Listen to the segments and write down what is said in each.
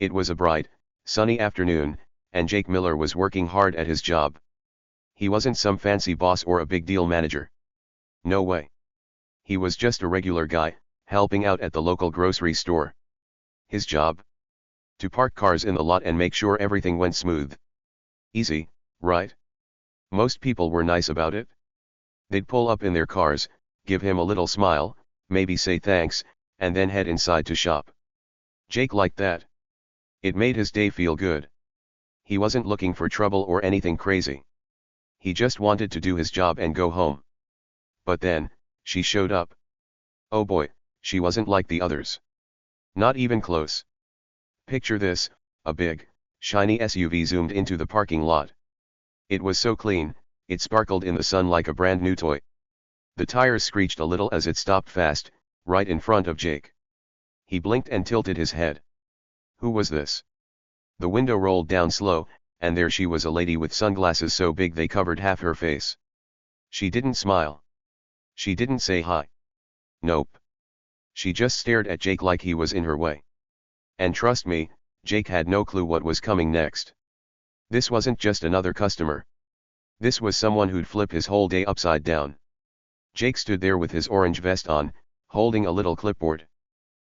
It was a bright, sunny afternoon, and Jake Miller was working hard at his job. He wasn't some fancy boss or a big deal manager. No way. He was just a regular guy, helping out at the local grocery store. His job? To park cars in the lot and make sure everything went smooth. Easy, right? Most people were nice about it. They'd pull up in their cars, give him a little smile, maybe say thanks, and then head inside to shop. Jake liked that. It made his day feel good. He wasn't looking for trouble or anything crazy. He just wanted to do his job and go home. But then, she showed up. Oh boy, she wasn't like the others. Not even close. Picture this, a big, shiny SUV zoomed into the parking lot. It was so clean, it sparkled in the sun like a brand new toy. The tires screeched a little as it stopped fast, right in front of Jake. He blinked and tilted his head. Who was this? The window rolled down slow, and there she was, a lady with sunglasses so big they covered half her face. She didn't smile. She didn't say hi. Nope. She just stared at Jake like he was in her way. And trust me, Jake had no clue what was coming next. This wasn't just another customer. This was someone who'd flip his whole day upside down. Jake stood there with his orange vest on, holding a little clipboard.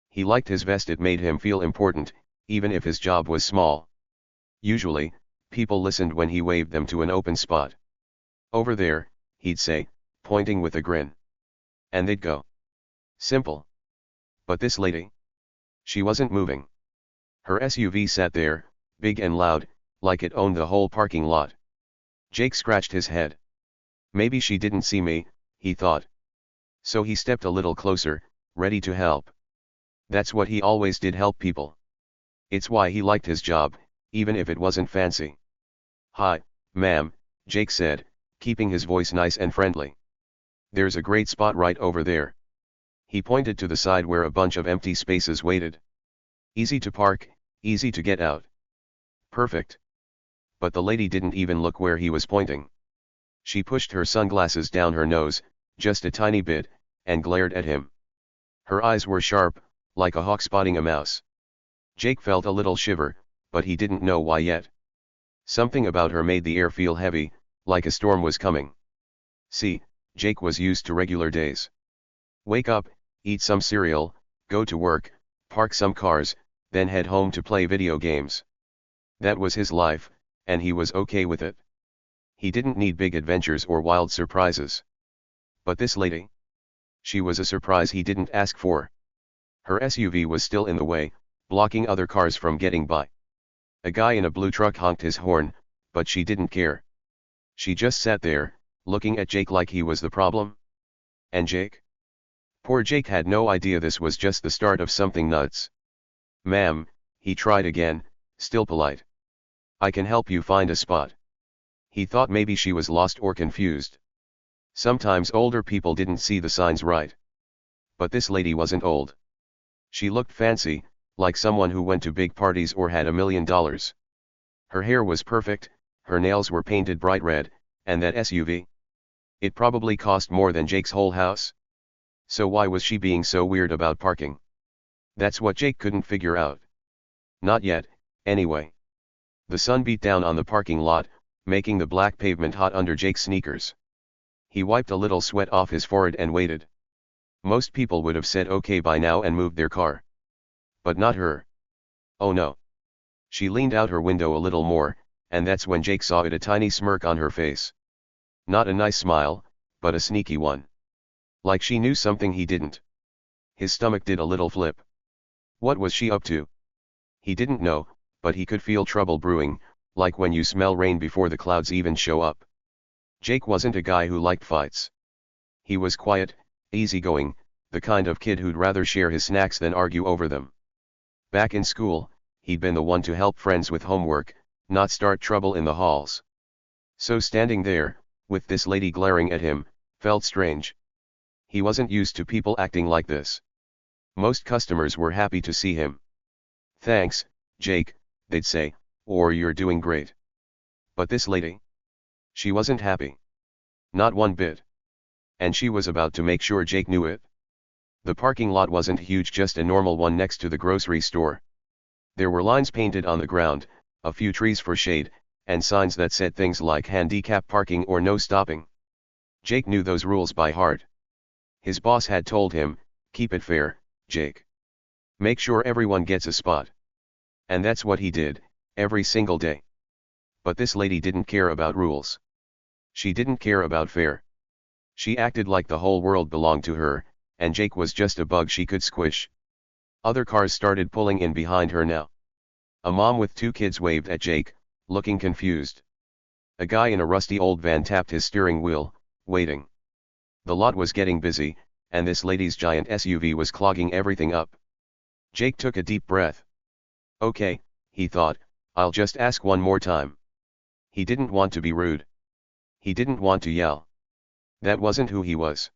He liked his vest, it made him feel important, even if his job was small. Usually, people listened when he waved them to an open spot. Over there, he'd say, pointing with a grin. And they'd go. Simple. But this lady? She wasn't moving. Her SUV sat there, big and loud, like it owned the whole parking lot. Jake scratched his head. Maybe she didn't see me, he thought. So he stepped a little closer, ready to help. That's what he always did, help people. It's why he liked his job, even if it wasn't fancy. Hi, ma'am, Jake said, keeping his voice nice and friendly. There's a great spot right over there. He pointed to the side where a bunch of empty spaces waited. Easy to park, easy to get out. Perfect. But the lady didn't even look where he was pointing. She pushed her sunglasses down her nose, just a tiny bit, and glared at him. Her eyes were sharp, like a hawk spotting a mouse. Jake felt a little shiver, but he didn't know why yet. Something about her made the air feel heavy, like a storm was coming. See, Jake was used to regular days. Wake up, eat some cereal, go to work, park some cars, then head home to play video games. That was his life, and he was okay with it. He didn't need big adventures or wild surprises. But this lady? She was a surprise he didn't ask for. Her SUV was still in the way, blocking other cars from getting by. A guy in a blue truck honked his horn, but she didn't care. She just sat there, looking at Jake like he was the problem. And Jake? Poor Jake had no idea this was just the start of something nuts. Ma'am, he tried again, still polite. I can help you find a spot. He thought maybe she was lost or confused. Sometimes older people didn't see the signs right. But this lady wasn't old. She looked fancy, like someone who went to big parties or had $1 million. Her hair was perfect, her nails were painted bright red, and that SUV? It probably cost more than Jake's whole house. So why was she being so weird about parking? That's what Jake couldn't figure out. Not yet, anyway. The sun beat down on the parking lot, making the black pavement hot under Jake's sneakers. He wiped a little sweat off his forehead and waited. Most people would have said okay by now and moved their car. But not her. Oh no. She leaned out her window a little more, and that's when Jake saw it, a tiny smirk on her face. Not a nice smile, but a sneaky one. Like she knew something he didn't. His stomach did a little flip. What was she up to? He didn't know, but he could feel trouble brewing, like when you smell rain before the clouds even show up. Jake wasn't a guy who liked fights. He was quiet, easygoing, the kind of kid who'd rather share his snacks than argue over them. Back in school, he'd been the one to help friends with homework, not start trouble in the halls. So standing there, with this lady glaring at him, felt strange. He wasn't used to people acting like this. Most customers were happy to see him. Thanks, Jake, they'd say, or you're doing great. But this lady? She wasn't happy. Not one bit. And she was about to make sure Jake knew it. The parking lot wasn't huge, just a normal one next to the grocery store. There were lines painted on the ground, a few trees for shade, and signs that said things like handicap parking or no stopping. Jake knew those rules by heart. His boss had told him, "Keep it fair, Jake. Make sure everyone gets a spot." And that's what he did, every single day. But this lady didn't care about rules. She didn't care about fair. She acted like the whole world belonged to her, and Jake was just a bug she could squish. Other cars started pulling in behind her now. A mom with 2 kids waved at Jake, looking confused. A guy in a rusty old van tapped his steering wheel, waiting. The lot was getting busy, and this lady's giant SUV was clogging everything up. Jake took a deep breath. "Okay," he thought, "I'll just ask one more time." He didn't want to be rude. He didn't want to yell. That wasn't who he was.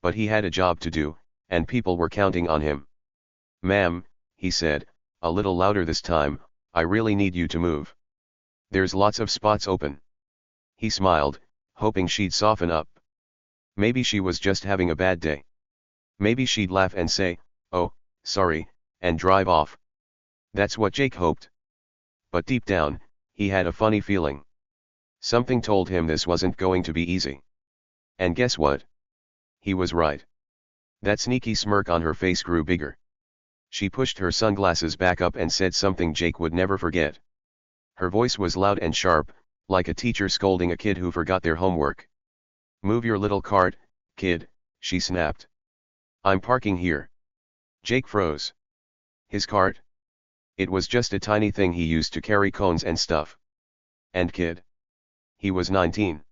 But he had a job to do, and people were counting on him. "Ma'am," he said, a little louder this time, "I really need you to move. There's lots of spots open." He smiled, hoping she'd soften up. Maybe she was just having a bad day. Maybe she'd laugh and say, "Oh, sorry," and drive off. That's what Jake hoped. But deep down, he had a funny feeling. Something told him this wasn't going to be easy. And guess what? He was right. That sneaky smirk on her face grew bigger. She pushed her sunglasses back up and said something Jake would never forget. Her voice was loud and sharp, like a teacher scolding a kid who forgot their homework. "Move your little cart, kid," she snapped. "I'm parking here." Jake froze. His cart? It was just a tiny thing he used to carry cones and stuff. And kid? He was 19.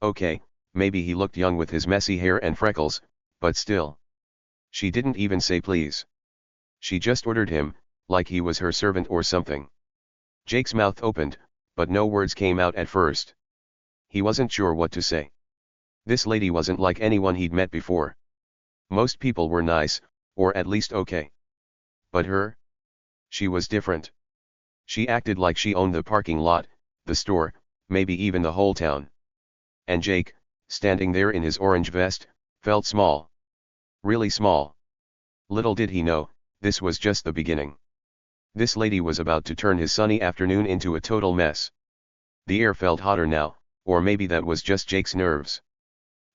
Okay, maybe he looked young with his messy hair and freckles, but still. She didn't even say please. She just ordered him, like he was her servant or something. Jake's mouth opened, but no words came out at first. He wasn't sure what to say. This lady wasn't like anyone he'd met before. Most people were nice, or at least okay. But her? She was different. She acted like she owned the parking lot, the store, maybe even the whole town. And Jake, standing there in his orange vest, felt small. Really small. Little did he know, this was just the beginning. This lady was about to turn his sunny afternoon into a total mess. The air felt hotter now, or maybe that was just Jake's nerves.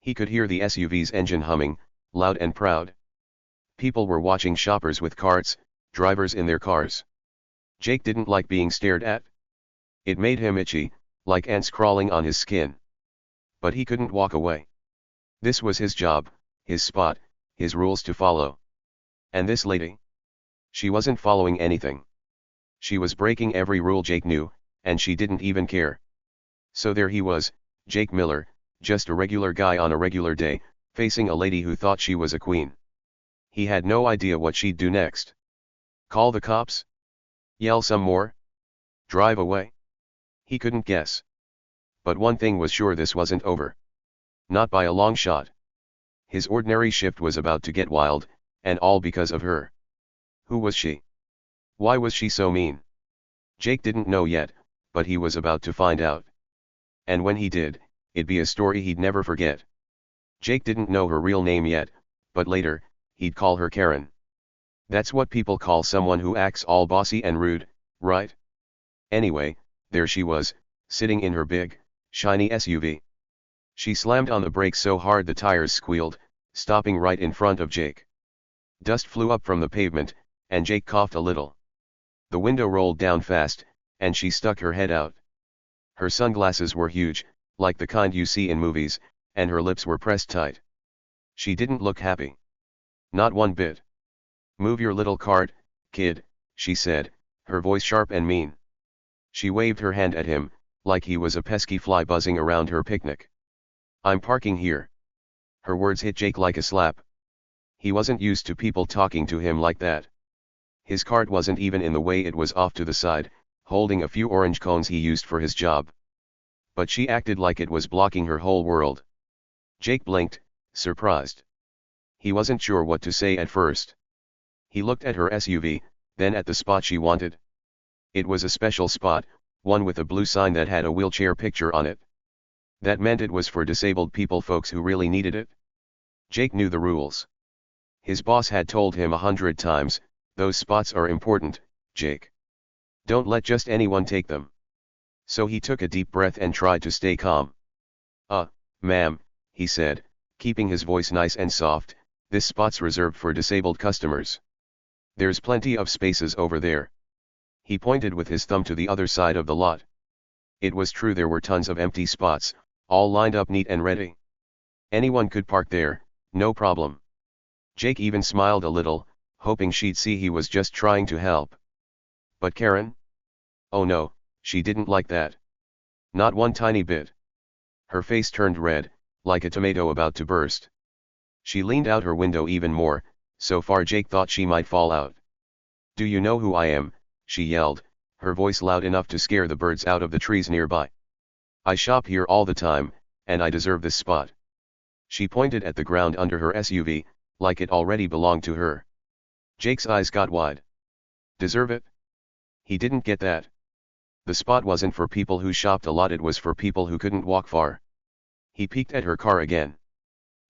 He could hear the SUV's engine humming, loud and proud. People were watching shoppers with carts, drivers in their cars. Jake didn't like being stared at. It made him itchy, like ants crawling on his skin. But he couldn't walk away. This was his job, his spot, his rules to follow. And this lady? She wasn't following anything. She was breaking every rule Jake knew, and she didn't even care. So there he was, Jake Miller, just a regular guy on a regular day, facing a lady who thought she was a queen. He had no idea what she'd do next. Call the cops? Yell some more? Drive away? He couldn't guess. But one thing was sure, this wasn't over. Not by a long shot. His ordinary shift was about to get wild, and all because of her. Who was she? Why was she so mean? Jake didn't know yet, but he was about to find out. And when he did, it'd be a story he'd never forget. Jake didn't know her real name yet, but later, he'd call her Karen. That's what people call someone who acts all bossy and rude, right? Anyway, there she was, sitting in her big, shiny SUV. She slammed on the brakes so hard the tires squealed, stopping right in front of Jake. Dust flew up from the pavement, and Jake coughed a little. The window rolled down fast, and she stuck her head out. Her sunglasses were huge, like the kind you see in movies, and her lips were pressed tight. She didn't look happy. Not one bit. "Move your little cart, kid," she said, her voice sharp and mean. She waved her hand at him, like he was a pesky fly buzzing around her picnic. "I'm parking here." Her words hit Jake like a slap. He wasn't used to people talking to him like that. His cart wasn't even in the way, it was off to the side, holding a few orange cones he used for his job. But she acted like it was blocking her whole world. Jake blinked, surprised. He wasn't sure what to say at first. He looked at her SUV, then at the spot she wanted. It was a special spot, one with a blue sign that had a wheelchair picture on it. That meant it was for disabled people, folks who really needed it. Jake knew the rules. His boss had told him 100 times, "Those spots are important, Jake. Don't let just anyone take them. So he took a deep breath and tried to stay calm. Ma'am, he said, keeping his voice nice and soft, this spot's reserved for disabled customers. There's plenty of spaces over there. He pointed with his thumb to the other side of the lot. It was true, there were tons of empty spots, all lined up neat and ready. Anyone could park there, no problem. Jake even smiled a little, hoping she'd see he was just trying to help. But Karen? Oh no, she didn't like that. Not one tiny bit. Her face turned red, like a tomato about to burst. She leaned out her window even more, so far Jake thought she might fall out. Do you know who I am? She yelled, her voice loud enough to scare the birds out of the trees nearby. I shop here all the time, and I deserve this spot. She pointed at the ground under her SUV, like it already belonged to her. Jake's eyes got wide. Deserve it? He didn't get that. The spot wasn't for people who shopped a lot, it was for people who couldn't walk far. He peeked at her car again.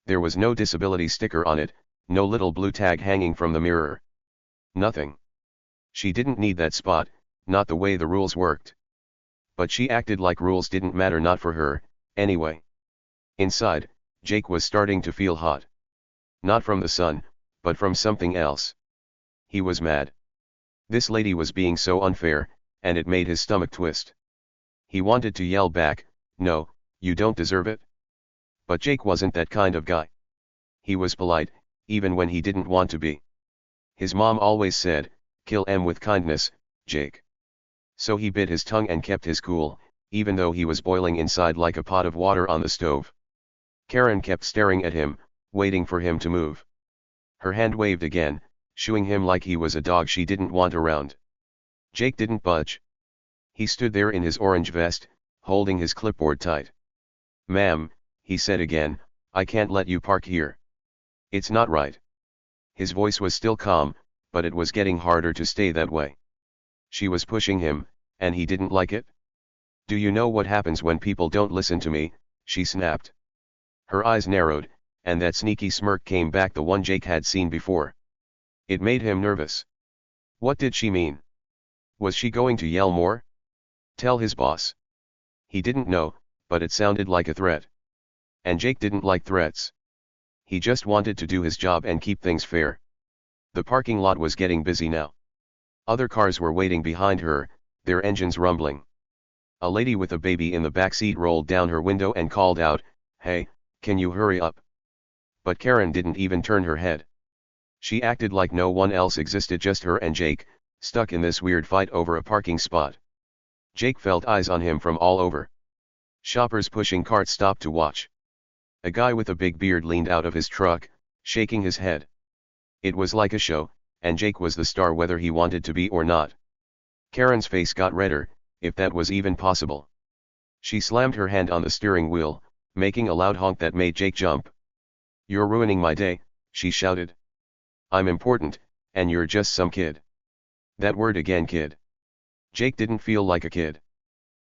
There was no disability sticker on it, no little blue tag hanging from the mirror. Nothing. She didn't need that spot, not the way the rules worked. But she acted like rules didn't matter, not for her, anyway. Inside, Jake was starting to feel hot. Not from the sun, but from something else. He was mad. This lady was being so unfair, and it made his stomach twist. He wanted to yell back, no, you don't deserve it. But Jake wasn't that kind of guy. He was polite, even when he didn't want to be. His mom always said, kill 'em with kindness, Jake. So he bit his tongue and kept his cool, even though he was boiling inside like a pot of water on the stove. Karen kept staring at him, waiting for him to move. Her hand waved again, shooing him like he was a dog she didn't want around. Jake didn't budge. He stood there in his orange vest, holding his clipboard tight. Ma'am, he said again, I can't let you park here. It's not right. His voice was still calm, but it was getting harder to stay that way. She was pushing him, and he didn't like it. Do you know what happens when people don't listen to me? She snapped. Her eyes narrowed, and that sneaky smirk came back, the one Jake had seen before. It made him nervous. What did she mean? Was she going to yell more? Tell his boss? He didn't know, but it sounded like a threat. And Jake didn't like threats. He just wanted to do his job and keep things fair. The parking lot was getting busy now. Other cars were waiting behind her, their engines rumbling. A lady with a baby in the back seat rolled down her window and called out, "Hey, can you hurry up?" But Karen didn't even turn her head. She acted like no one else existed, just her and Jake, stuck in this weird fight over a parking spot. Jake felt eyes on him from all over. Shoppers pushing carts stopped to watch. A guy with a big beard leaned out of his truck, shaking his head. It was like a show, and Jake was the star whether he wanted to be or not. Karen's face got redder, if that was even possible. She slammed her hand on the steering wheel, making a loud honk that made Jake jump. "You're ruining my day," she shouted. "I'm important, and you're just some kid." That word again, kid. Jake didn't feel like a kid.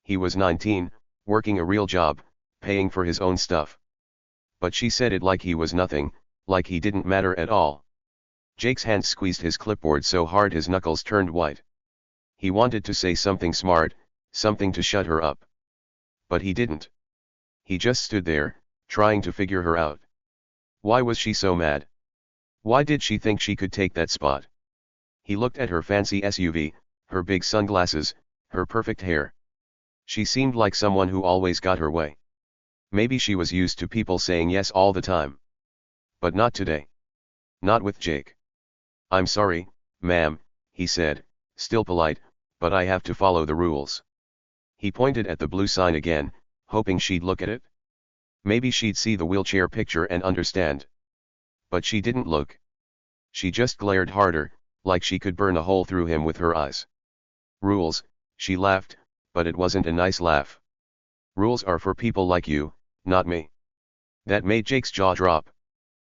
He was 19, working a real job, paying for his own stuff. But she said it like he was nothing, like he didn't matter at all. Jake's hand squeezed his clipboard so hard his knuckles turned white. He wanted to say something smart, something to shut her up. But he didn't. He just stood there, trying to figure her out. Why was she so mad? Why did she think she could take that spot? He looked at her fancy SUV, her big sunglasses, her perfect hair. She seemed like someone who always got her way. Maybe she was used to people saying yes all the time. But not today. Not with Jake. "I'm sorry, ma'am," he said, still polite, "but I have to follow the rules." He pointed at the blue sign again, hoping she'd look at it. Maybe she'd see the wheelchair picture and understand. But she didn't look. She just glared harder, like she could burn a hole through him with her eyes. "Rules," she laughed, but it wasn't a nice laugh. "Rules are for people like you, not me." That made Jake's jaw drop.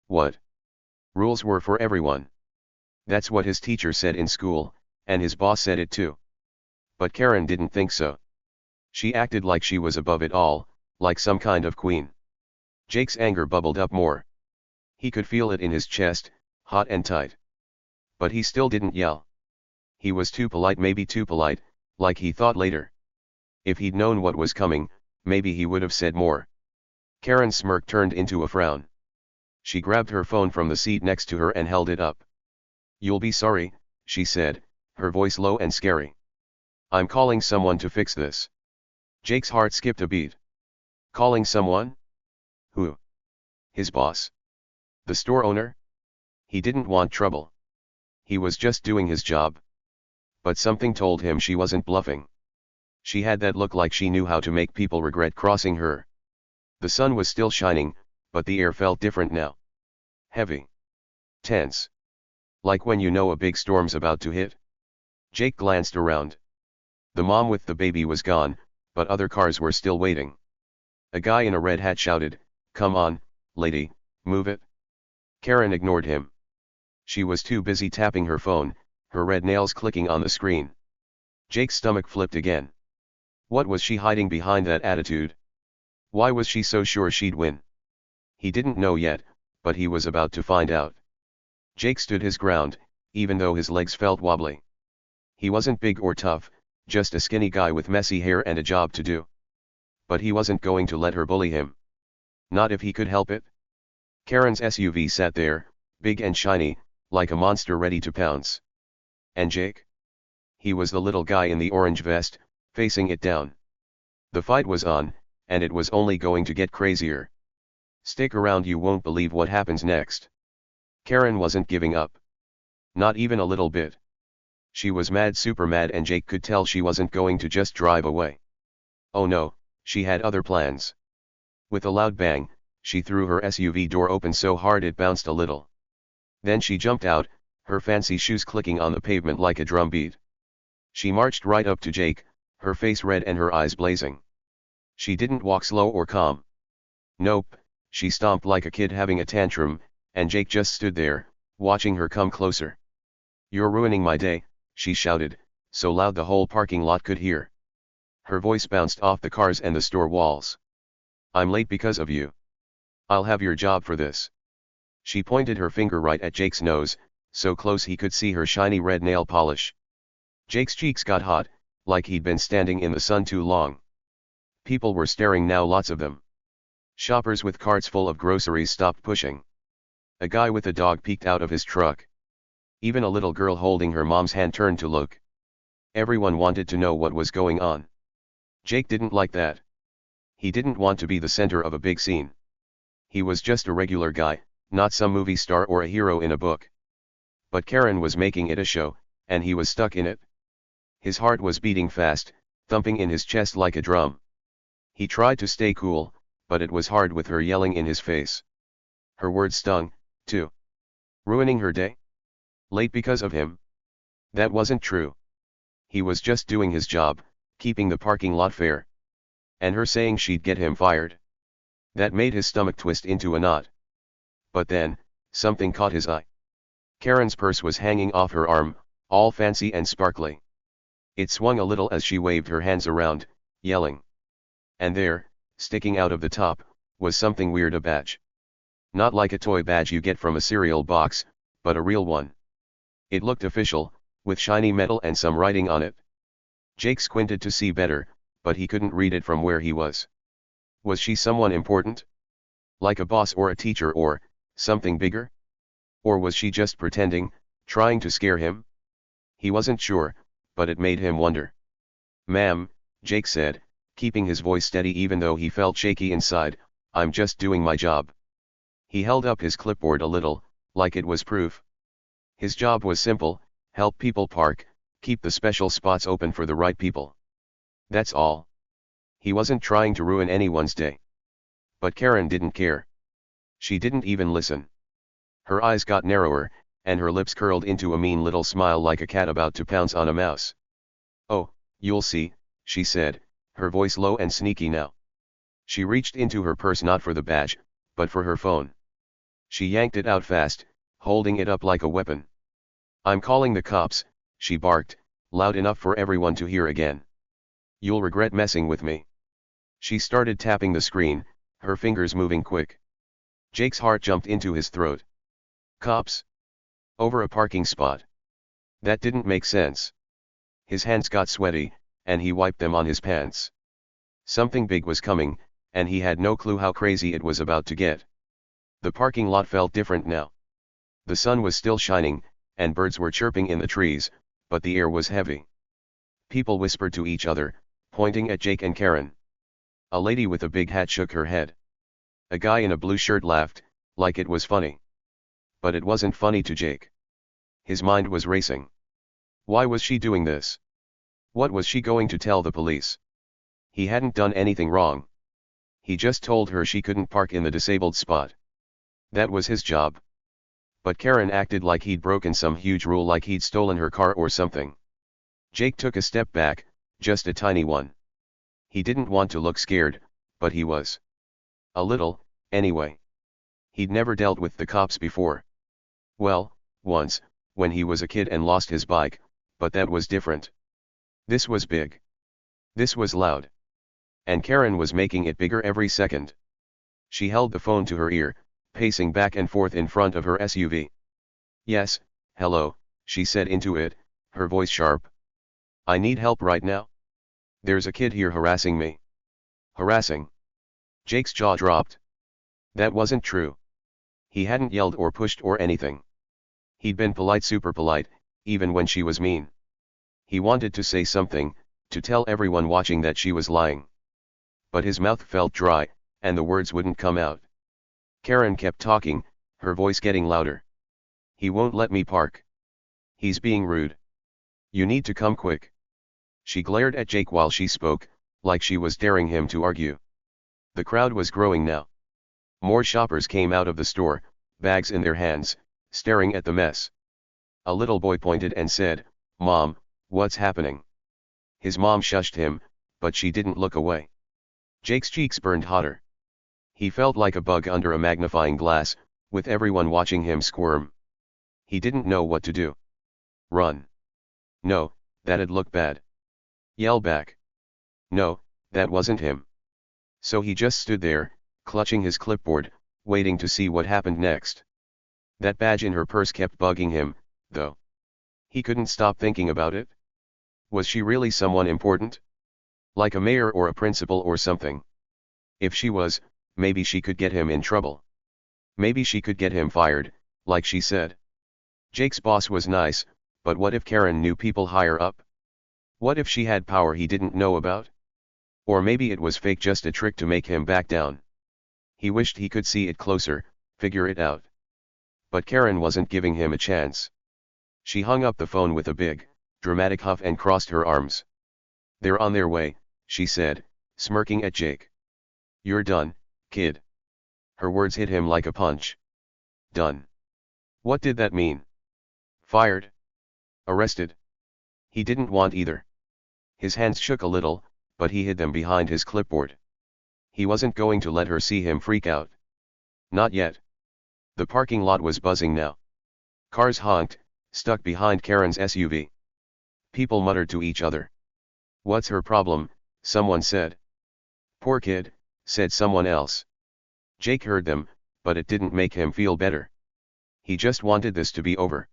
What? Rules were for everyone. That's what his teacher said in school, and his boss said it too. But Karen didn't think so. She acted like she was above it all, like some kind of queen. Jake's anger bubbled up more. He could feel it in his chest, hot and tight. But he still didn't yell. He was too polite, maybe too polite, like he thought later. If he'd known what was coming, maybe he would have said more. Karen's smirk turned into a frown. She grabbed her phone from the seat next to her and held it up. "You'll be sorry," she said, her voice low and scary. "I'm calling someone to fix this." Jake's heart skipped a beat. Calling someone? Who? His boss? The store owner? He didn't want trouble. He was just doing his job. But something told him she wasn't bluffing. She had that look like she knew how to make people regret crossing her. The sun was still shining, but the air felt different now. Heavy. Tense. Like when you know a big storm's about to hit. Jake glanced around. The mom with the baby was gone, but other cars were still waiting. A guy in a red hat shouted, "Come on, lady, move it." Karen ignored him. She was too busy tapping her phone, her red nails clicking on the screen. Jake's stomach flipped again. What was she hiding behind that attitude? Why was she so sure she'd win? He didn't know yet, but he was about to find out. Jake stood his ground, even though his legs felt wobbly. He wasn't big or tough, just a skinny guy with messy hair and a job to do. But he wasn't going to let her bully him. Not if he could help it. Karen's SUV sat there, big and shiny, like a monster ready to pounce. And Jake? He was the little guy in the orange vest, facing it down. The fight was on, and it was only going to get crazier. Stick around, you won't believe what happens next. Karen wasn't giving up. Not even a little bit. She was mad, super mad, and Jake could tell she wasn't going to just drive away. Oh no, she had other plans. With a loud bang, she threw her SUV door open so hard it bounced a little. Then she jumped out, her fancy shoes clicking on the pavement like a drum beat. She marched right up to Jake, her face red and her eyes blazing. She didn't walk slow or calm. Nope, she stomped like a kid having a tantrum, and Jake just stood there, watching her come closer. "You're ruining my day," she shouted, so loud the whole parking lot could hear. Her voice bounced off the cars and the store walls. "I'm late because of you. I'll have your job for this." She pointed her finger right at Jake's nose, so close he could see her shiny red nail polish. Jake's cheeks got hot, like he'd been standing in the sun too long. People were staring now, lots of them. Shoppers with carts full of groceries stopped pushing. A guy with a dog peeked out of his truck. Even a little girl holding her mom's hand turned to look. Everyone wanted to know what was going on. Jake didn't like that. He didn't want to be the center of a big scene. He was just a regular guy, not some movie star or a hero in a book. But Karen was making it a show, and he was stuck in it. His heart was beating fast, thumping in his chest like a drum. He tried to stay cool, but it was hard with her yelling in his face. Her words stung, too. Ruining her day? Late because of him? That wasn't true. He was just doing his job, keeping the parking lot fair. And her saying she'd get him fired. That made his stomach twist into a knot. But then, something caught his eye. Karen's purse was hanging off her arm, all fancy and sparkly. It swung a little as she waved her hands around, yelling. And there, sticking out of the top, was something weird, a badge. Not like a toy badge you get from a cereal box, but a real one. It looked official, with shiny metal and some writing on it. Jake squinted to see better, but he couldn't read it from where he was. Was she someone important? Like a boss or a teacher or something bigger? Or was she just pretending, trying to scare him? He wasn't sure, but it made him wonder. "Ma'am," Jake said, keeping his voice steady even though he felt shaky inside, "I'm just doing my job." He held up his clipboard a little, like it was proof. His job was simple: help people park, keep the special spots open for the right people. That's all. He wasn't trying to ruin anyone's day. But Karen didn't care. She didn't even listen. Her eyes got narrower, and her lips curled into a mean little smile like a cat about to pounce on a mouse. "Oh, you'll see," she said, her voice low and sneaky now. She reached into her purse not for the badge, but for her phone. She yanked it out fast, holding it up like a weapon. "I'm calling the cops," she barked, loud enough for everyone to hear again. "You'll regret messing with me." She started tapping the screen, her fingers moving quick. Jake's heart jumped into his throat. Cops? Over a parking spot? That didn't make sense. His hands got sweaty, and he wiped them on his pants. Something big was coming, and he had no clue how crazy it was about to get. The parking lot felt different now. The sun was still shining, and birds were chirping in the trees, but the air was heavy. People whispered to each other, pointing at Jake and Karen. A lady with a big hat shook her head. A guy in a blue shirt laughed, like it was funny. But it wasn't funny to Jake. His mind was racing. Why was she doing this? What was she going to tell the police? He hadn't done anything wrong. He just told her she couldn't park in the disabled spot. That was his job. But Karen acted like he'd broken some huge rule, like he'd stolen her car or something. Jake took a step back, just a tiny one. He didn't want to look scared, but he was. A little, anyway. He'd never dealt with the cops before. Well, once, when he was a kid and lost his bike, but that was different. This was big. This was loud. And Karen was making it bigger every second. She held the phone to her ear, pacing back and forth in front of her SUV. Yes, hello, she said into it, her voice sharp. I need help right now. There's a kid here harassing me. Harassing? Jake's jaw dropped. That wasn't true. He hadn't yelled or pushed or anything. He'd been polite, super polite, even when she was mean. He wanted to say something, to tell everyone watching that she was lying. But his mouth felt dry, and the words wouldn't come out. Karen kept talking, her voice getting louder. He won't let me park. He's being rude. You need to come quick. She glared at Jake while she spoke, like she was daring him to argue. The crowd was growing now. More shoppers came out of the store, bags in their hands, staring at the mess. A little boy pointed and said, "Mom, what's happening?" His mom shushed him, but she didn't look away. Jake's cheeks burned hotter. He felt like a bug under a magnifying glass, with everyone watching him squirm. He didn't know what to do. Run. No, that'd look bad. Yell back. No, that wasn't him. So he just stood there, clutching his clipboard, waiting to see what happened next. That badge in her purse kept bugging him, though. He couldn't stop thinking about it. Was she really someone important? Like a mayor or a principal or something? If she was, maybe she could get him in trouble. Maybe she could get him fired, like she said. Jake's boss was nice, but what if Karen knew people higher up? What if she had power he didn't know about? Or maybe it was fake, just a trick to make him back down. He wished he could see it closer, figure it out. But Karen wasn't giving him a chance. She hung up the phone with a big, dramatic huff and crossed her arms. They're on their way, she said, smirking at Jake. You're done, kid. Her words hit him like a punch. Done. What did that mean? Fired? Arrested? He didn't want either. His hands shook a little, but he hid them behind his clipboard. He wasn't going to let her see him freak out. Not yet. The parking lot was buzzing now. Cars honked, stuck behind Karen's SUV. People muttered to each other. What's her problem? Someone said. Poor kid, said someone else. Jake heard them, but it didn't make him feel better. He just wanted this to be over.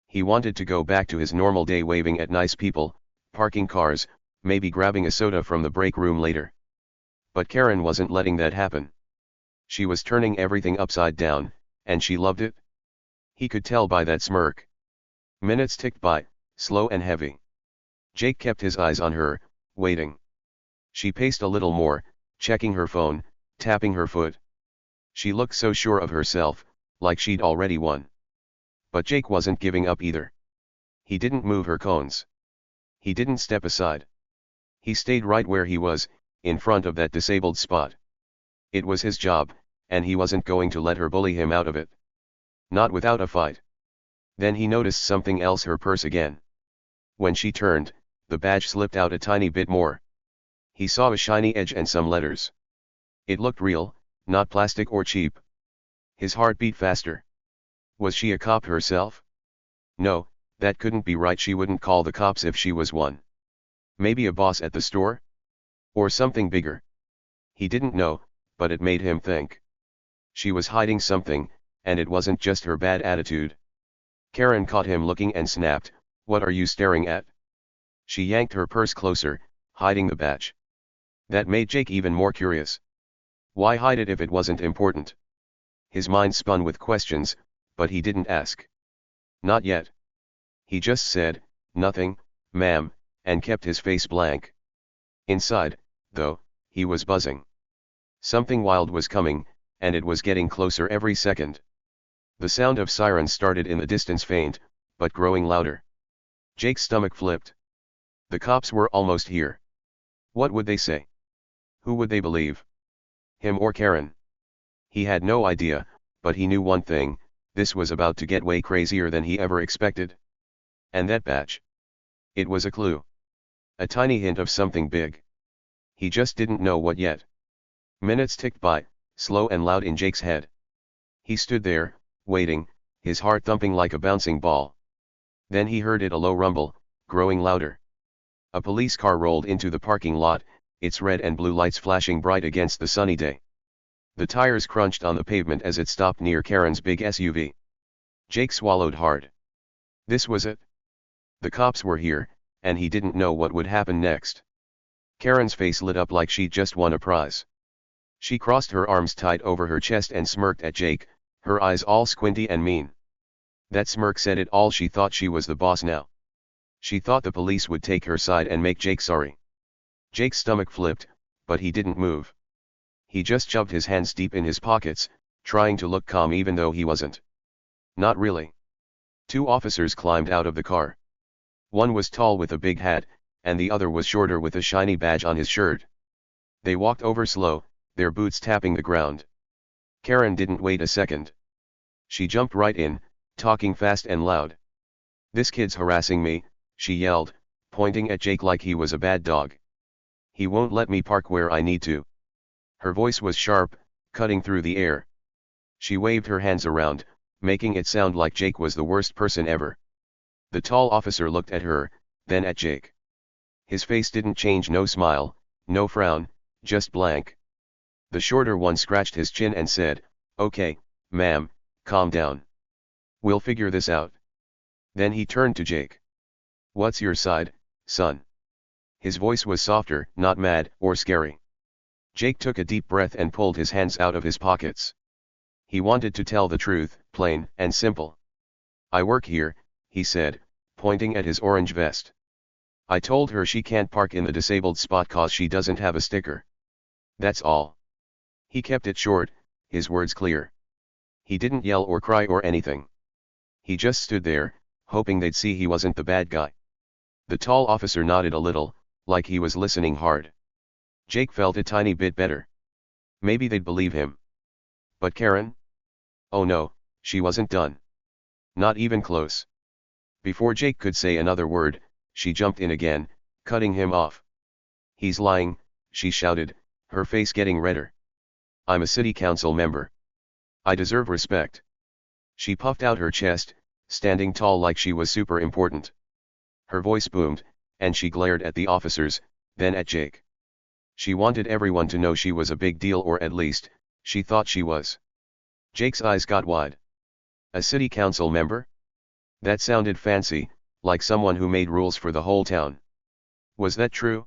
He wanted to go back to his normal day, waving at nice people, parking cars, maybe grabbing a soda from the break room later. But Karen wasn't letting that happen. She was turning everything upside down, and she loved it. He could tell by that smirk. Minutes ticked by, slow and heavy. Jake kept his eyes on her, waiting. She paced a little more, checking her phone, tapping her foot. She looked so sure of herself, like she'd already won. But Jake wasn't giving up either. He didn't move her cones. He didn't step aside. He stayed right where he was, in front of that disabled spot. It was his job, and he wasn't going to let her bully him out of it. Not without a fight. Then he noticed something else, her purse again. When she turned, the badge slipped out a tiny bit more. He saw a shiny edge and some letters. It looked real, not plastic or cheap. His heart beat faster. Was she a cop herself? No, that couldn't be right. She wouldn't call the cops if she was one. Maybe a boss at the store? Or something bigger? He didn't know, but it made him think. She was hiding something, and it wasn't just her bad attitude. Karen caught him looking and snapped, "What are you staring at?" She yanked her purse closer, hiding the badge. That made Jake even more curious. Why hide it if it wasn't important? His mind spun with questions, but he didn't ask. Not yet. He just said, "Nothing, ma'am," and kept his face blank. Inside, though, he was buzzing. Something wild was coming, and it was getting closer every second. The sound of sirens started in the distance, faint, but growing louder. Jake's stomach flipped. The cops were almost here. What would they say? Who would they believe? Him or Karen? He had no idea, but he knew one thing: this was about to get way crazier than he ever expected. And that badge. It was a clue. A tiny hint of something big. He just didn't know what yet. Minutes ticked by, slow and loud in Jake's head. He stood there, waiting, his heart thumping like a bouncing ball. Then he heard it, a low rumble, growing louder. A police car rolled into the parking lot, its red and blue lights flashing bright against the sunny day. The tires crunched on the pavement as it stopped near Karen's big SUV. Jake swallowed hard. This was it. The cops were here, and he didn't know what would happen next. Karen's face lit up like she'd just won a prize. She crossed her arms tight over her chest and smirked at Jake, her eyes all squinty and mean. That smirk said it all. She thought she was the boss now. She thought the police would take her side and make Jake sorry. Jake's stomach flipped, but he didn't move. He just shoved his hands deep in his pockets, trying to look calm even though he wasn't. Not really. Two officers climbed out of the car. One was tall with a big hat, and the other was shorter with a shiny badge on his shirt. They walked over slow, their boots tapping the ground. Karen didn't wait a second. She jumped right in, talking fast and loud. "This kid's harassing me," she yelled, pointing at Jake like he was a bad dog. "He won't let me park where I need to." Her voice was sharp, cutting through the air. She waved her hands around, making it sound like Jake was the worst person ever. The tall officer looked at her, then at Jake. His face didn't change, no smile, no frown, just blank. The shorter one scratched his chin and said, "Okay, ma'am, calm down. We'll figure this out." Then he turned to Jake. "What's your side, son?" His voice was softer, not mad or scary. Jake took a deep breath and pulled his hands out of his pockets. He wanted to tell the truth, plain and simple. "I work here," he said, pointing at his orange vest. "I told her she can't park in the disabled spot 'cause she doesn't have a sticker. That's all." He kept it short, his words clear. He didn't yell or cry or anything. He just stood there, hoping they'd see he wasn't the bad guy. The tall officer nodded a little, like he was listening hard. Jake felt a tiny bit better. Maybe they'd believe him. But Karen? Oh no, she wasn't done. Not even close. Before Jake could say another word, she jumped in again, cutting him off. "He's lying," she shouted, her face getting redder. "I'm a city council member. I deserve respect." She puffed out her chest, standing tall like she was super important. Her voice boomed, and she glared at the officers, then at Jake. She wanted everyone to know she was a big deal, or at least, she thought she was. Jake's eyes got wide. A city council member? That sounded fancy, like someone who made rules for the whole town. Was that true?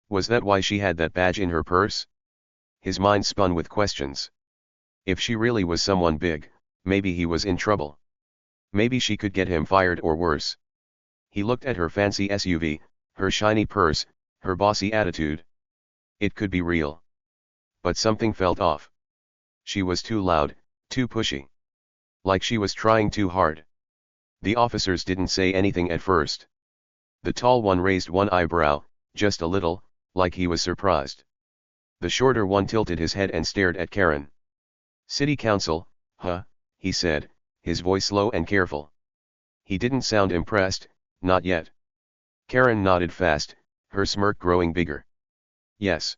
Was that why she had that badge in her purse? His mind spun with questions. If she really was someone big, maybe he was in trouble. Maybe she could get him fired or worse. He looked at her fancy SUV, her shiny purse, her bossy attitude. It could be real. But something felt off. She was too loud, too pushy. Like she was trying too hard. The officers didn't say anything at first. The tall one raised one eyebrow, just a little, like he was surprised. The shorter one tilted his head and stared at Karen. "City council, huh?" he said, his voice low and careful. He didn't sound impressed, not yet. Karen nodded fast, her smirk growing bigger. "Yes.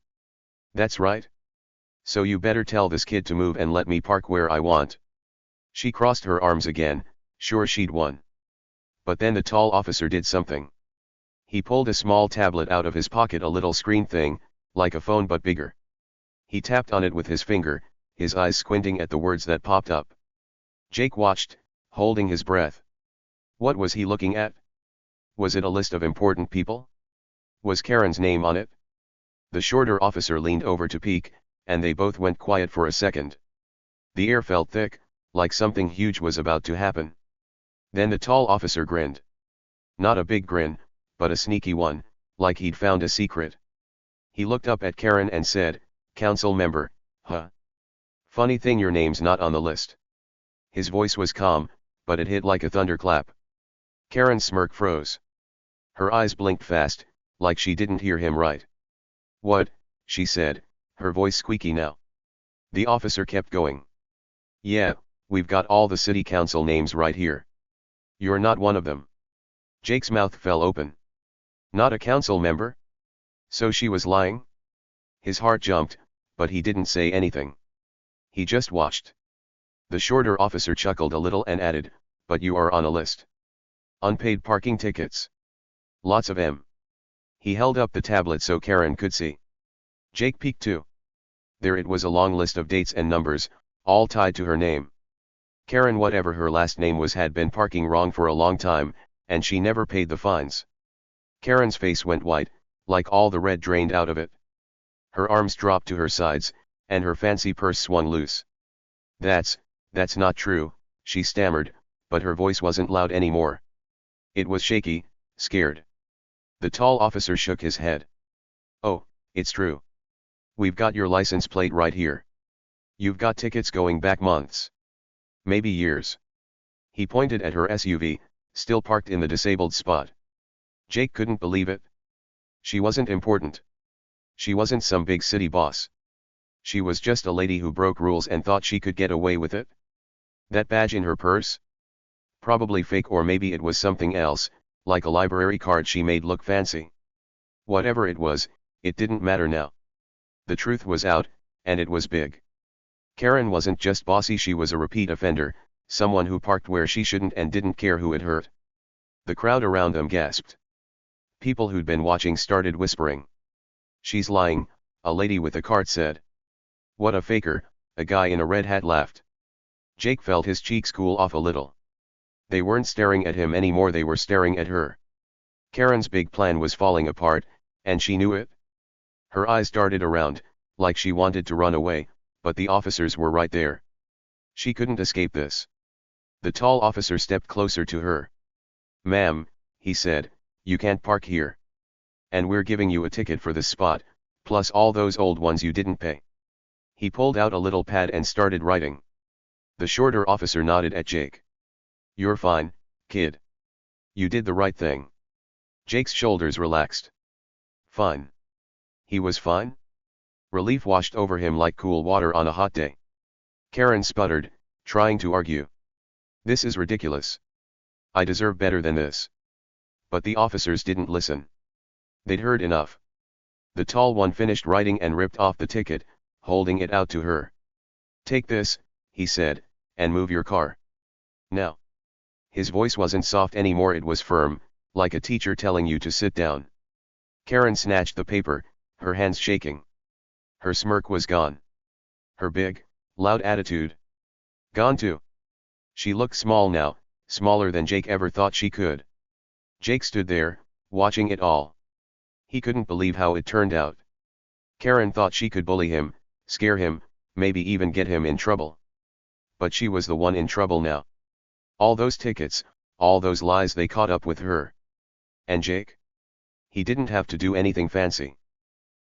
That's right. So you better tell this kid to move and let me park where I want." She crossed her arms again, sure she'd won. But then the tall officer did something. He pulled a small tablet out of his pocket, a little screen thing, like a phone but bigger. He tapped on it with his finger, his eyes squinting at the words that popped up. Jake watched, holding his breath. What was he looking at? Was it a list of important people? Was Karen's name on it? The shorter officer leaned over to peek, and they both went quiet for a second. The air felt thick, like something huge was about to happen. Then the tall officer grinned. Not a big grin, but a sneaky one, like he'd found a secret. He looked up at Karen and said, "Council member, huh? Funny thing your name's not on the list." His voice was calm, but it hit like a thunderclap. Karen's smirk froze. Her eyes blinked fast, like she didn't hear him right. "What?" she said, her voice squeaky now. The officer kept going. "Yeah, we've got all the city council names right here. You're not one of them." Jake's mouth fell open. Not a council member? So she was lying? His heart jumped, but he didn't say anything. He just watched. The shorter officer chuckled a little and added, "But you are on a list. Unpaid parking tickets. Lots of them." He held up the tablet so Karen could see. Jake peeked too. There it was, a long list of dates and numbers, all tied to her name. Karen, whatever her last name was, had been parking wrong for a long time, and she never paid the fines. Karen's face went white, like all the red drained out of it. Her arms dropped to her sides, and her fancy purse swung loose. That's not true," she stammered, but her voice wasn't loud anymore. It was shaky, scared. The tall officer shook his head. "Oh, it's true. We've got your license plate right here. You've got tickets going back months. Maybe years." He pointed at her SUV, still parked in the disabled spot. Jake couldn't believe it. She wasn't important. She wasn't some big city boss. She was just a lady who broke rules and thought she could get away with it. That badge in her purse? Probably fake, or maybe it was something else, like a library card she made look fancy. Whatever it was, it didn't matter now. The truth was out, and it was big. Karen wasn't just bossy, she was a repeat offender, someone who parked where she shouldn't and didn't care who it hurt. The crowd around them gasped. People who'd been watching started whispering. "She's lying," a lady with a cart said. "What a faker," a guy in a red hat laughed. Jake felt his cheeks cool off a little. They weren't staring at him anymore, they were staring at her. Karen's big plan was falling apart, and she knew it. Her eyes darted around, like she wanted to run away, but the officers were right there. She couldn't escape this. The tall officer stepped closer to her. "Ma'am," he said, "you can't park here. And we're giving you a ticket for this spot, plus all those old ones you didn't pay." He pulled out a little pad and started writing. The shorter officer nodded at Jake. "You're fine, kid. You did the right thing." Jake's shoulders relaxed. Fine. He was fine? Relief washed over him like cool water on a hot day. Karen sputtered, trying to argue. "This is ridiculous. I deserve better than this." But the officers didn't listen. They'd heard enough. The tall one finished writing and ripped off the ticket, holding it out to her. "Take this," he said, "and move your car. Now." His voice wasn't soft anymore, it was firm, like a teacher telling you to sit down. Karen snatched the paper, her hands shaking. Her smirk was gone. Her big, loud attitude. Gone too. She looked small now, smaller than Jake ever thought she could. Jake stood there, watching it all. He couldn't believe how it turned out. Karen thought she could bully him, scare him, maybe even get him in trouble. But she was the one in trouble now. All those tickets, all those lies, they caught up with her. And Jake? He didn't have to do anything fancy.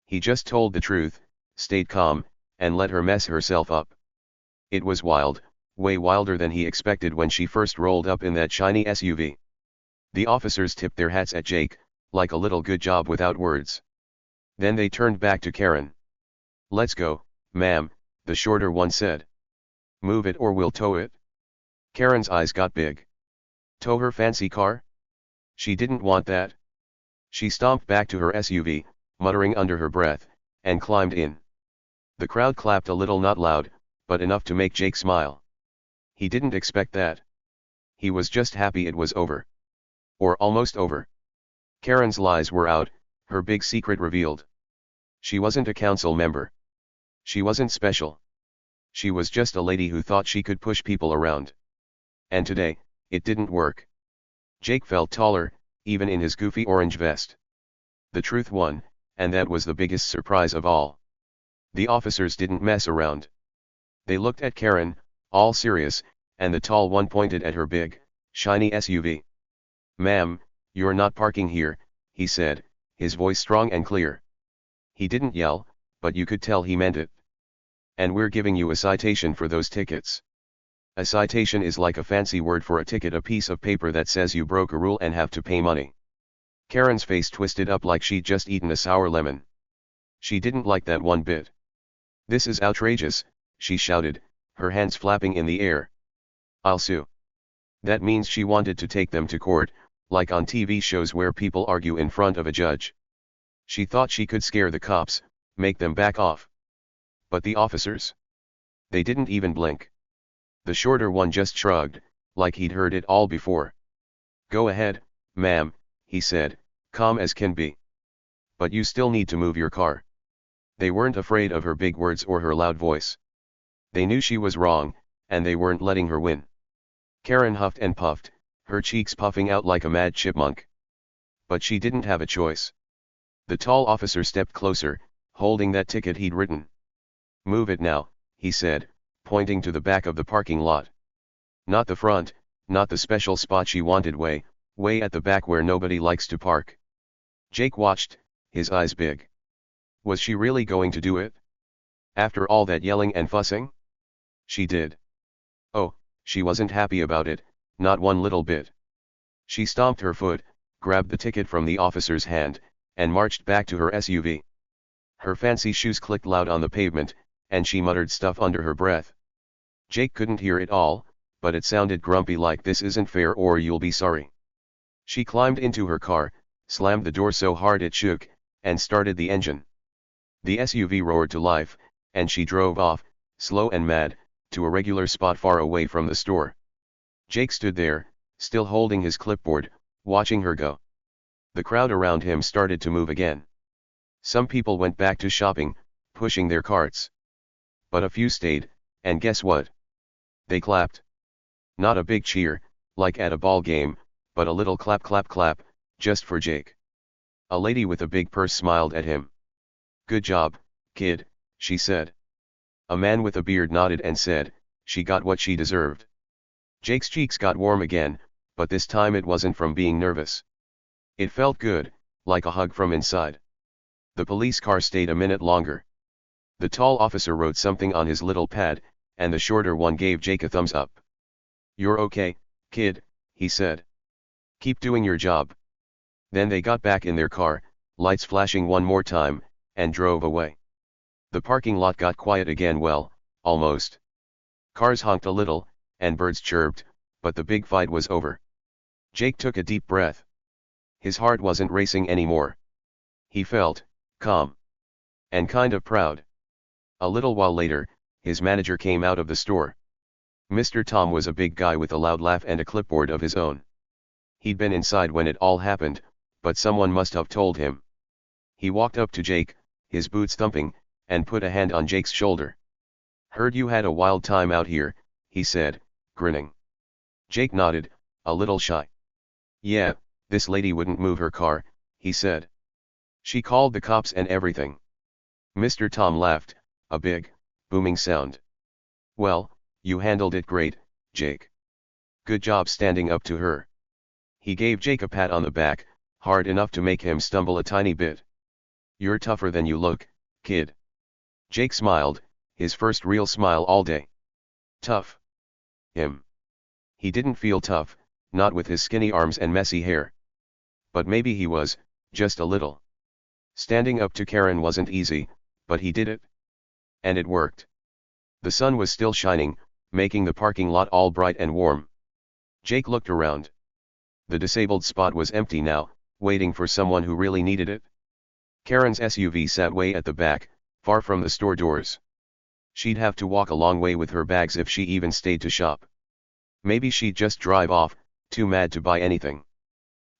He just told the truth, stayed calm, and let her mess herself up. It was wild, way wilder than he expected when she first rolled up in that shiny SUV. The officers tipped their hats at Jake, like a little good job without words. Then they turned back to Karen. "Let's go, ma'am," the shorter one said. "Move it or we'll tow it." Karen's eyes got big. Tow her fancy car? She didn't want that. She stomped back to her SUV, muttering under her breath, and climbed in. The crowd clapped a little, not loud, but enough to make Jake smile. He didn't expect that. He was just happy it was over. Or almost over. Karen's lies were out, her big secret revealed. She wasn't a council member. She wasn't special. She was just a lady who thought she could push people around. And today, it didn't work. Jake felt taller, even in his goofy orange vest. The truth won, and that was the biggest surprise of all. The officers didn't mess around. They looked at Karen, all serious, and the tall one pointed at her big, shiny SUV. "Ma'am, you're not parking here," he said, his voice strong and clear. He didn't yell, but you could tell he meant it. "And we're giving you a citation for those tickets." A citation is like a fancy word for a ticket, a piece of paper that says you broke a rule and have to pay money. Karen's face twisted up like she'd just eaten a sour lemon. She didn't like that one bit. "This is outrageous," she shouted, her hands flapping in the air. "I'll sue." That means she wanted to take them to court, like on TV shows where people argue in front of a judge. She thought she could scare the cops, make them back off. But the officers? They didn't even blink. The shorter one just shrugged, like he'd heard it all before. "Go ahead, ma'am," he said, calm as can be. "But you still need to move your car." They weren't afraid of her big words or her loud voice. They knew she was wrong, and they weren't letting her win. Karen huffed and puffed, her cheeks puffing out like a mad chipmunk. But she didn't have a choice. The tall officer stepped closer, holding that ticket he'd written. "Move it now," he said, pointing to the back of the parking lot. Not the front, not the special spot she wanted, way at the back where nobody likes to park. Jake watched, his eyes big. Was she really going to do it? After all that yelling and fussing? She did. Oh, she wasn't happy about it, not one little bit. She stomped her foot, grabbed the ticket from the officer's hand, and marched back to her SUV. Her fancy shoes clicked loud on the pavement, and she muttered stuff under her breath. Jake couldn't hear it all, but it sounded grumpy, like "This isn't fair or you'll be sorry." She climbed into her car, slammed the door so hard it shook, and started the engine. The SUV roared to life, and she drove off, slow and mad, to a regular spot far away from the store. Jake stood there, still holding his clipboard, watching her go. The crowd around him started to move again. Some people went back to shopping, pushing their carts. But a few stayed, and guess what? They clapped. Not a big cheer, like at a ball game, but a little clap clap clap, just for Jake. A lady with a big purse smiled at him. "Good job, kid," she said. A man with a beard nodded and said, "She got what she deserved." Jake's cheeks got warm again, but this time it wasn't from being nervous. It felt good, like a hug from inside. The police car stayed a minute longer. The tall officer wrote something on his little pad, and the shorter one gave Jake a thumbs up. "You're okay, kid," he said. "Keep doing your job." Then they got back in their car, lights flashing one more time, and drove away. The parking lot got quiet again, well, almost. Cars honked a little, and birds chirped, but the big fight was over. Jake took a deep breath. His heart wasn't racing anymore. He felt calm. And kind of proud. A little while later, his manager came out of the store. Mr. Tom was a big guy with a loud laugh and a clipboard of his own. He'd been inside when it all happened, but someone must have told him. He walked up to Jake, his boots thumping, and put a hand on Jake's shoulder. "Heard you had a wild time out here," he said, grinning. Jake nodded, a little shy. "Yeah, this lady wouldn't move her car," he said. "She called the cops and everything." Mr. Tom laughed, a big, booming sound. "Well, you handled it great, Jake. Good job standing up to her." He gave Jake a pat on the back, hard enough to make him stumble a tiny bit. "You're tougher than you look, kid." Jake smiled, his first real smile all day. Tough? Him. He didn't feel tough, not with his skinny arms and messy hair. But maybe he was, just a little. Standing up to Karen wasn't easy, but he did it. And it worked. The sun was still shining, making the parking lot all bright and warm. Jake looked around. The disabled spot was empty now, waiting for someone who really needed it. Karen's SUV sat way at the back, far from the store doors. She'd have to walk a long way with her bags if she even stayed to shop. Maybe she'd just drive off, too mad to buy anything.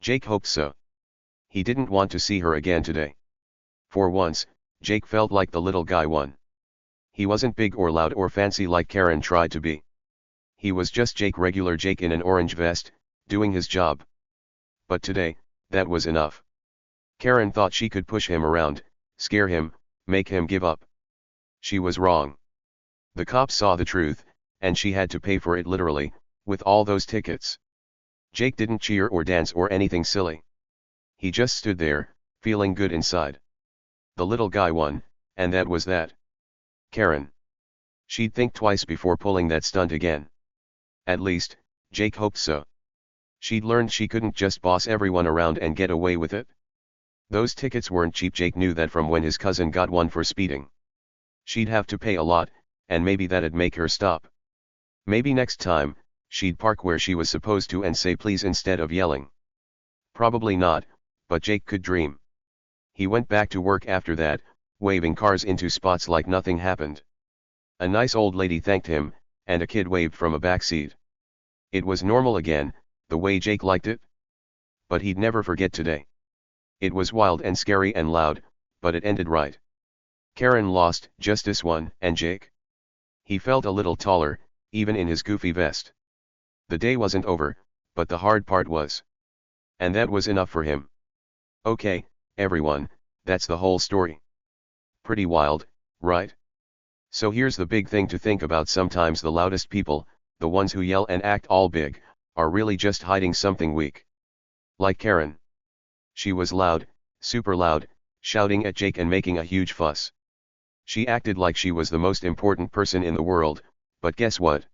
Jake hoped so. He didn't want to see her again today. For once, Jake felt like the little guy won. He wasn't big or loud or fancy like Karen tried to be. He was just Jake, regular Jake in an orange vest, doing his job. But today, That was enough. Karen thought she could push him around, scare him, make him give up. She was wrong. The cops saw the truth, and she had to pay for it literally, with all those tickets. Jake didn't cheer or dance or anything silly. He just stood there, feeling good inside. The little guy won, and that was that. Karen. She'd think twice before pulling that stunt again. At least, Jake hoped so. She'd learned she couldn't just boss everyone around and get away with it. Those tickets weren't cheap. Jake knew that from when his cousin got one for speeding. She'd have to pay a lot, and maybe that'd make her stop. Maybe next time, she'd park where she was supposed to and say please instead of yelling. Probably not, but Jake could dream. He went back to work after that, waving cars into spots like nothing happened. A nice old lady thanked him, and a kid waved from a back seat. It was normal again, the way Jake liked it. But he'd never forget today. It was wild and scary and loud, but it ended right. Karen lost, Justice won, and Jake? He felt a little taller, even in his goofy vest. The day wasn't over, but the hard part was. And that was enough for him. Okay, everyone, that's the whole story. Pretty wild, right? So here's the big thing to think about. Sometimes the loudest people, the ones who yell and act all big, are really just hiding something weak. Like Karen. She was loud, super loud, shouting at Jake and making a huge fuss. She acted like she was the most important person in the world, but guess what?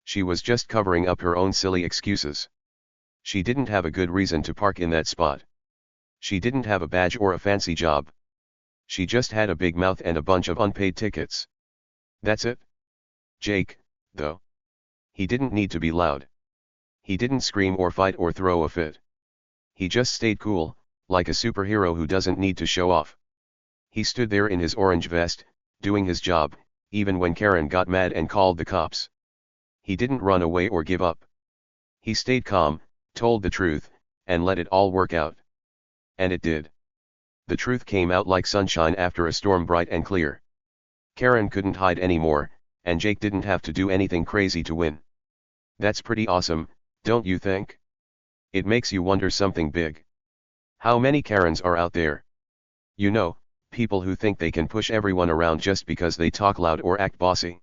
She was just covering up her own silly excuses. She didn't have a good reason to park in that spot. She didn't have a badge or a fancy job. She just had a big mouth and a bunch of unpaid tickets. That's it. Jake, though. He didn't need to be loud. He didn't scream or fight or throw a fit. He just stayed cool, like a superhero who doesn't need to show off. He stood there in his orange vest, doing his job, even when Karen got mad and called the cops. He didn't run away or give up. He stayed calm, told the truth, and let it all work out. And it did. The truth came out like sunshine after a storm, bright and clear. Karen couldn't hide anymore, and Jake didn't have to do anything crazy to win. That's pretty awesome, don't you think? It makes you wonder something big. How many Karens are out there? You know, people who think they can push everyone around just because they talk loud or act bossy.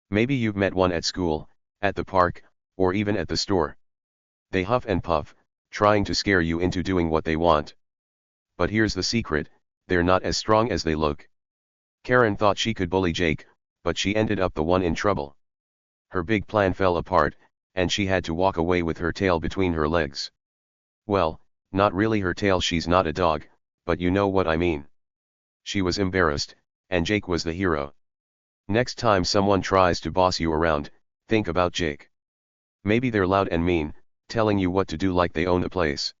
Maybe you've met one at school, at the park, or even at the store. They huff and puff, trying to scare you into doing what they want. But here's the secret, they're not as strong as they look. Karen thought she could bully Jake, but she ended up the one in trouble. Her big plan fell apart, and she had to walk away with her tail between her legs. Well, not really her tail, she's not a dog, but you know what I mean. She was embarrassed, and Jake was the hero. Next time someone tries to boss you around, think about Jake. Maybe they're loud and mean, telling you what to do like they own the place.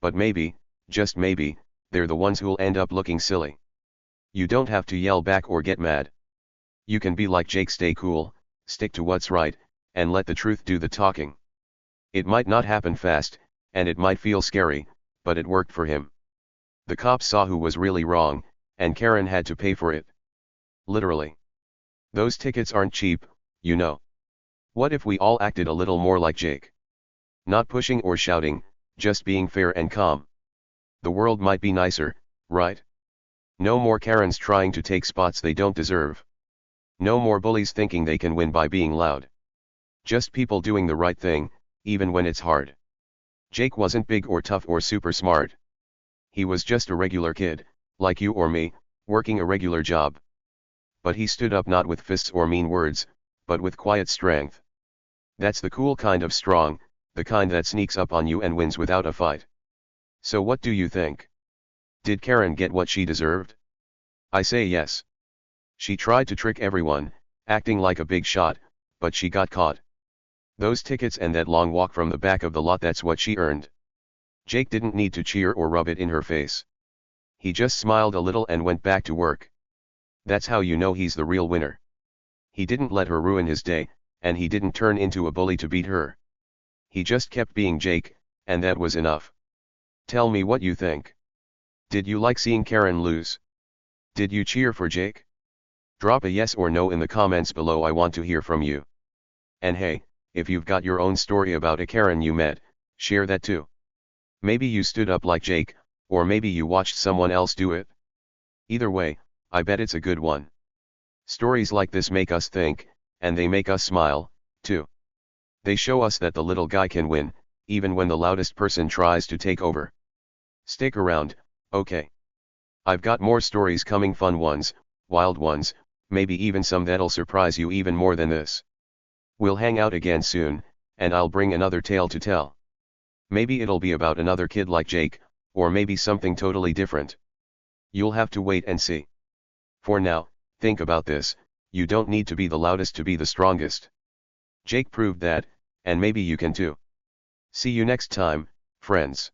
But maybe, just maybe, they're the ones who'll end up looking silly. You don't have to yell back or get mad. You can be like Jake, stay cool, stick to what's right, and let the truth do the talking. It might not happen fast, and it might feel scary, but it worked for him. The cops saw who was really wrong, and Karen had to pay for it. Literally. Those tickets aren't cheap, you know. What if we all acted a little more like Jake? Not pushing or shouting, just being fair and calm. The world might be nicer, right? No more Karens trying to take spots they don't deserve. No more bullies thinking they can win by being loud. Just people doing the right thing, even when it's hard. Jake wasn't big or tough or super smart. He was just a regular kid, like you or me, working a regular job. But he stood up not with fists or mean words, but with quiet strength. That's the cool kind of strong, the kind that sneaks up on you and wins without a fight. So what do you think? Did Karen get what she deserved? I say yes. She tried to trick everyone, acting like a big shot, but she got caught. Those tickets and that long walk from the back of the lot, that's what she earned. Jake didn't need to cheer or rub it in her face. He just smiled a little and went back to work. That's how you know he's the real winner. He didn't let her ruin his day, and he didn't turn into a bully to beat her. He just kept being Jake, and that was enough. Tell me what you think. Did you like seeing Karen lose? Did you cheer for Jake? Drop a yes or no in the comments below, I want to hear from you. And hey, if you've got your own story about a Karen you met, share that too. Maybe you stood up like Jake, or maybe you watched someone else do it. Either way, I bet it's a good one. Stories like this make us think, and they make us smile, too. They show us that the little guy can win, even when the loudest person tries to take over. Stick around, okay? I've got more stories coming, fun ones, wild ones, maybe even some that'll surprise you even more than this. We'll hang out again soon, and I'll bring another tale to tell. Maybe it'll be about another kid like Jake, or maybe something totally different. You'll have to wait and see. For now, think about this: you don't need to be the loudest to be the strongest. Jake proved that, and maybe you can too. See you next time, friends.